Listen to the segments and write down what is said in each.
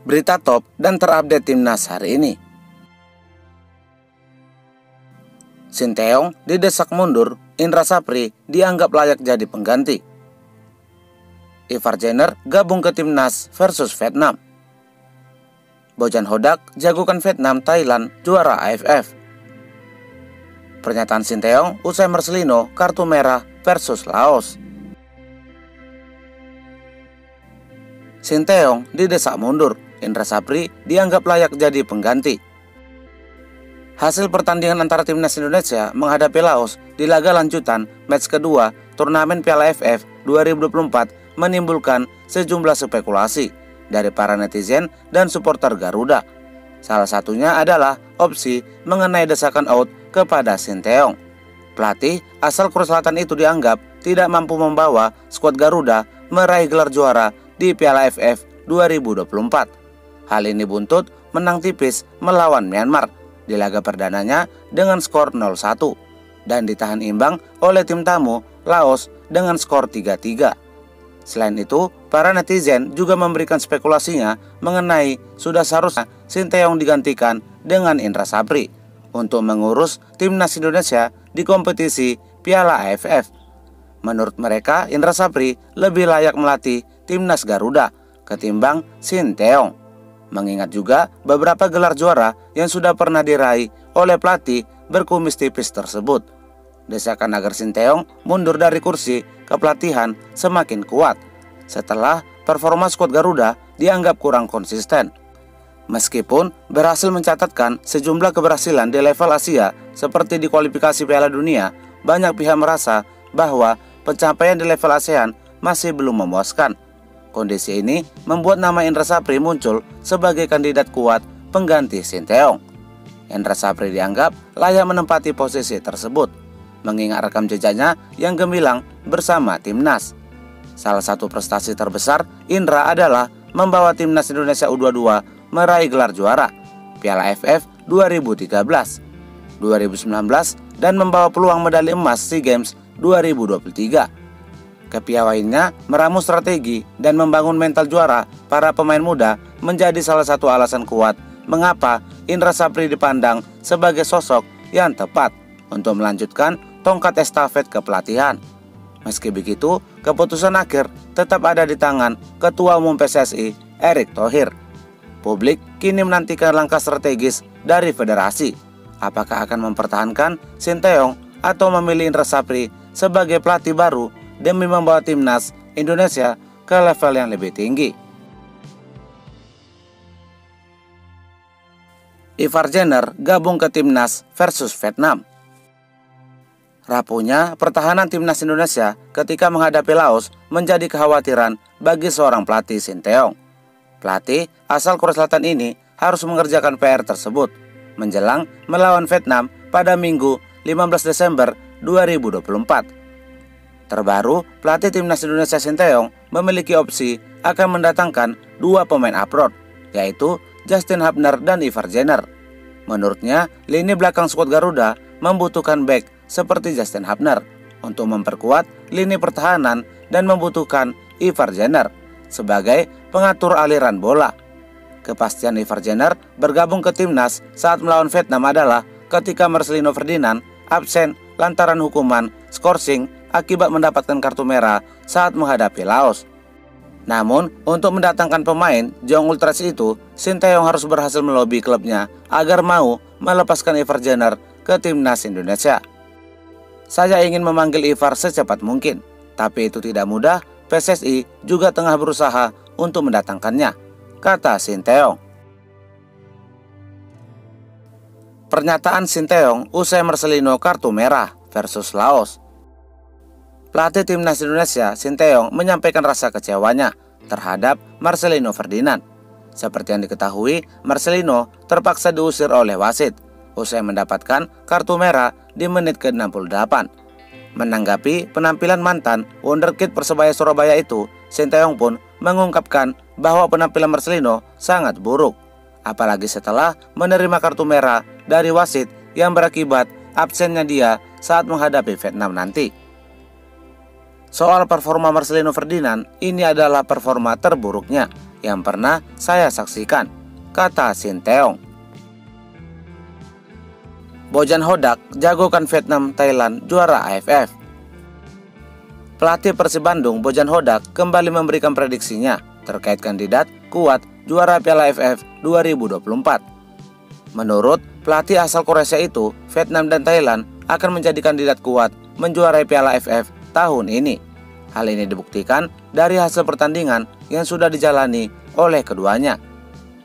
Berita top dan terupdate timnas hari ini. Sinteyong didesak mundur, Indra Sapri dianggap layak jadi pengganti. Ivar Jenner gabung ke timnas versus Vietnam. Bojan Hodak jagokan Vietnam Thailand juara AFF. Pernyataan Sinteyong usai Marcelino kartu merah versus Laos. Sinteyong didesak mundur, Indra Sapri dianggap layak jadi pengganti. Hasil pertandingan antara timnas Indonesia menghadapi Laos di laga lanjutan match kedua turnamen Piala AFF 2024 menimbulkan sejumlah spekulasi dari para netizen dan supporter Garuda. Salah satunya adalah opsi mengenai desakan out kepada Sinteyong. Pelatih asal Korea Selatan itu dianggap tidak mampu membawa skuad Garuda meraih gelar juara di Piala AFF 2024. Hal ini buntut menang tipis melawan Myanmar di laga perdananya dengan skor 0-1 dan ditahan imbang oleh tim tamu Laos dengan skor 3-3. Selain itu, para netizen juga memberikan spekulasinya mengenai sudah seharusnya Sinteyong digantikan dengan Indra Sapri untuk mengurus timnas Indonesia di kompetisi Piala AFF. Menurut mereka, Indra Sapri lebih layak melatih timnas Garuda ketimbang Sinteyong. Mengingat juga beberapa gelar juara yang sudah pernah diraih oleh pelatih berkumis tipis tersebut. Desakan agar Sinteyong mundur dari kursi kepelatihan semakin kuat setelah performa skuad Garuda dianggap kurang konsisten. Meskipun berhasil mencatatkan sejumlah keberhasilan di level Asia seperti di kualifikasi Piala Dunia, banyak pihak merasa bahwa pencapaian di level ASEAN masih belum memuaskan. Kondisi ini membuat nama Indra Sapri muncul sebagai kandidat kuat pengganti Sinteyong. Indra Sapri dianggap layak menempati posisi tersebut, mengingat rekam jejaknya yang gemilang bersama timnas. Salah satu prestasi terbesar Indra adalah membawa timnas Indonesia U22 meraih gelar juara Piala AFF 2013, 2019 dan membawa peluang medali emas SEA Games 2023. Kepiawaiannya meramu strategi dan membangun mental juara para pemain muda menjadi salah satu alasan kuat mengapa Indra Sapri dipandang sebagai sosok yang tepat untuk melanjutkan tongkat estafet kepelatihan. Meski begitu, keputusan akhir tetap ada di tangan Ketua Umum PSSI Erick Thohir. Publik kini menantikan langkah strategis dari federasi. Apakah akan mempertahankan Sinteyong atau memilih Indra Sapri sebagai pelatih baru demi membawa timnas Indonesia ke level yang lebih tinggi. Ivar Jenner gabung ke timnas versus Vietnam. Rapuhnya pertahanan timnas Indonesia ketika menghadapi Laos menjadi kekhawatiran bagi seorang pelatih Sinteyong. Pelatih asal Korea Selatan ini harus mengerjakan PR tersebut menjelang melawan Vietnam pada Minggu 15 Desember 2024. Terbaru, pelatih timnas Indonesia Sinteyong memiliki opsi akan mendatangkan dua pemain abroad, yaitu Justin Hubner dan Ivar Jenner. Menurutnya, lini belakang skuad Garuda membutuhkan bek seperti Justin Hubner untuk memperkuat lini pertahanan dan membutuhkan Ivar Jenner sebagai pengatur aliran bola. Kepastian Ivar Jenner bergabung ke timnas saat melawan Vietnam adalah ketika Marcelino Ferdinand absen lantaran hukuman skorsing akibat mendapatkan kartu merah saat menghadapi Laos. Namun, untuk mendatangkan pemain Jong Ultras itu, Sinteyong harus berhasil melobi klubnya agar mau melepaskan Ivar Jenner ke timnas Indonesia. Saya ingin memanggil Ivar secepat mungkin, tapi itu tidak mudah. PSSI juga tengah berusaha untuk mendatangkannya, kata Sinteyong. Pernyataan Sinteyong usai Marcelino kartu merah versus Laos. Pelatih timnas Indonesia Sinteyong menyampaikan rasa kecewanya terhadap Marcelino Ferdinand. Seperti yang diketahui, Marcelino terpaksa diusir oleh wasit usai mendapatkan kartu merah di menit ke-68. Menanggapi penampilan mantan wonderkid Persebaya Surabaya itu, Sinteyong pun mengungkapkan bahwa penampilan Marcelino sangat buruk, apalagi setelah menerima kartu merah dari wasit yang berakibat absennya dia saat menghadapi Vietnam nanti. Soal performa Marcelino Ferdinand, ini adalah performa terburuknya yang pernah saya saksikan, kata Shin Tae-yong. Bojan Hodak jagokan Vietnam Thailand juara AFF. Pelatih Persib Bandung Bojan Hodak kembali memberikan prediksinya terkait kandidat kuat juara Piala AFF 2024. Menurut pelatih asal Korea itu, Vietnam dan Thailand akan menjadi kandidat kuat menjuarai Piala AFF tahun ini. Hal ini dibuktikan dari hasil pertandingan yang sudah dijalani oleh keduanya.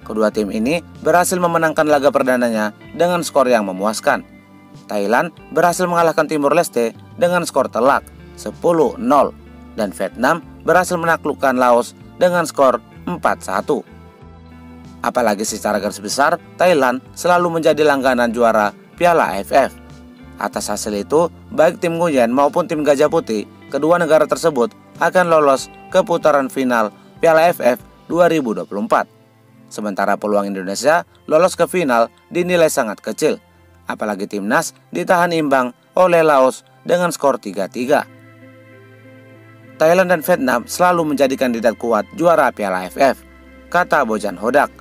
Kedua tim ini berhasil memenangkan laga perdananya dengan skor yang memuaskan. Thailand berhasil mengalahkan Timor Leste dengan skor telak 10-0 dan Vietnam berhasil menaklukkan Laos dengan skor 4-1. Apalagi secara garis besar, Thailand selalu menjadi langganan juara Piala AFF. Atas hasil itu, baik tim Nguyen maupun tim Gajah Putih, kedua negara tersebut akan lolos ke putaran final Piala AFF 2024. Sementara peluang Indonesia lolos ke final dinilai sangat kecil, apalagi timnas ditahan imbang oleh Laos dengan skor 3-3. Thailand dan Vietnam selalu menjadi kandidat kuat juara Piala AFF, kata Bojan Hodak.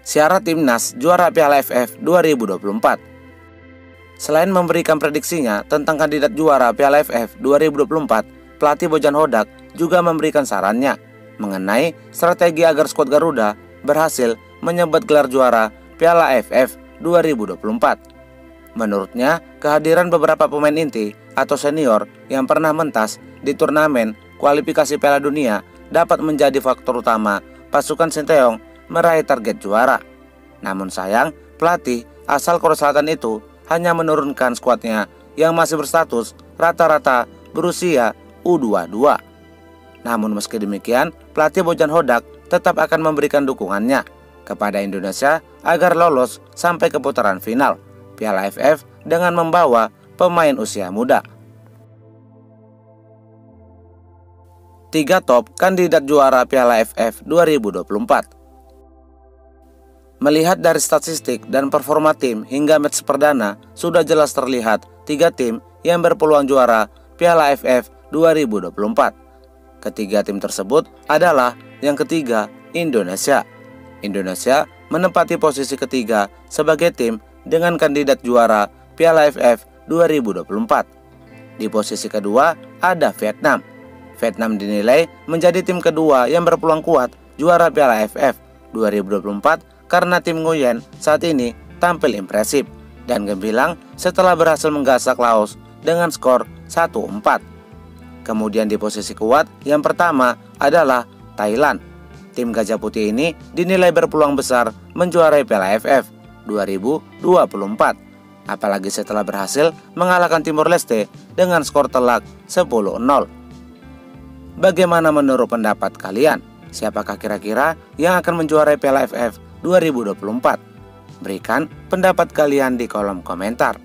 Syarat timnas juara Piala AFF 2024. Selain memberikan prediksinya tentang kandidat juara Piala AFF 2024, pelatih Bojan Hodak juga memberikan sarannya mengenai strategi agar skuad Garuda berhasil menyabet gelar juara Piala AFF 2024. Menurutnya, kehadiran beberapa pemain inti atau senior yang pernah mentas di turnamen kualifikasi Piala Dunia dapat menjadi faktor utama pasukan Shin Tae-yong meraih target juara. Namun sayang, pelatih asal Korea Selatan itu hanya menurunkan skuadnya yang masih berstatus rata-rata berusia U22. Namun meski demikian, pelatih Bojan Hodak tetap akan memberikan dukungannya kepada Indonesia agar lolos sampai ke putaran final Piala AFF dengan membawa pemain usia muda. 3 top kandidat juara Piala AFF 2024. Melihat dari statistik dan performa tim hingga match perdana, sudah jelas terlihat 3 tim yang berpeluang juara Piala AFF 2024. Ketiga tim tersebut adalah yang ketiga, Indonesia. Indonesia menempati posisi ketiga sebagai tim dengan kandidat juara Piala AFF 2024. Di posisi kedua ada Vietnam. Vietnam dinilai menjadi tim kedua yang berpeluang kuat juara Piala AFF 2024 karena tim Nguyen saat ini tampil impresif dan gemilang setelah berhasil menggasak Laos dengan skor 1-4. Kemudian di posisi kuat yang pertama adalah Thailand. Tim Gajah Putih ini dinilai berpeluang besar menjuarai Piala AFF 2024. Apalagi setelah berhasil mengalahkan Timor Leste dengan skor telak 10-0. Bagaimana menurut pendapat kalian? Siapakah kira-kira yang akan menjuarai Piala AFF 2024? Berikan pendapat kalian di kolom komentar.